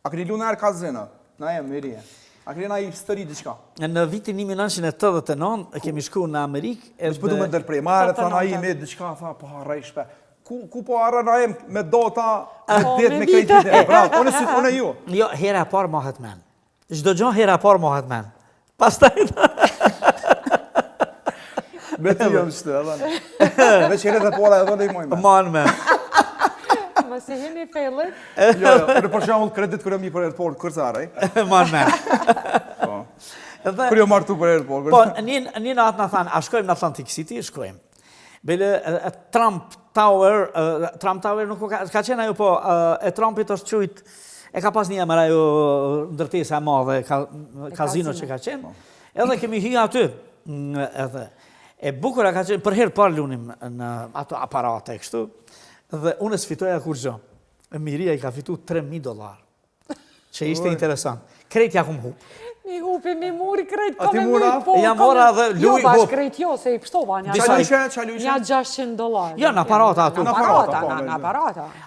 A keni lu në erë kazina? Na e më rije. A keni na i histori diçka? Në vitin 1989 kemi shku në Amerikë. Që përdu me ndërprej, marë, thana i me diçka, tha, po harrej shpe. Ku po harë na e me dota, me dit, me kreditin? Bravo, une ju. Jo, hera e parë mohet men. Çdo gjë hera e parë mohet men. Pastaj Me ty jam shtë, edhe. Veç heret e pora edhe i mojme. man men. Mos i hini fellit. Jo, në për shembull kredit kur jam një për herë të parë kërcarej. Man men. Po. Kur jo martu për herë të parë. Po, një natë na thanë, a shkojmë në Atlantic City? Shkojmë. Bele, Trump Tower nuk ka qenë ajo, po, e Trumpit është qujt, e ka pas një emër ajo ndërtesa e madhe, kazino që ka qenë. Edhe kemi hi aty, edhe. E bukura ka qenë, për herë parë lunim në ato aparate, kështu, dhe unë e sfitoja kur gjë. Miria i ka fitu $3.000, që ishte interesant. Krejt ja kum hup. Mi hupi, mi muri krejt, A ti mura? Ja mora dhe Jo, luj bash hup. krejt jo, se i pështova një Qa lushe? $600. Jo, në aparata ato. Në aparata.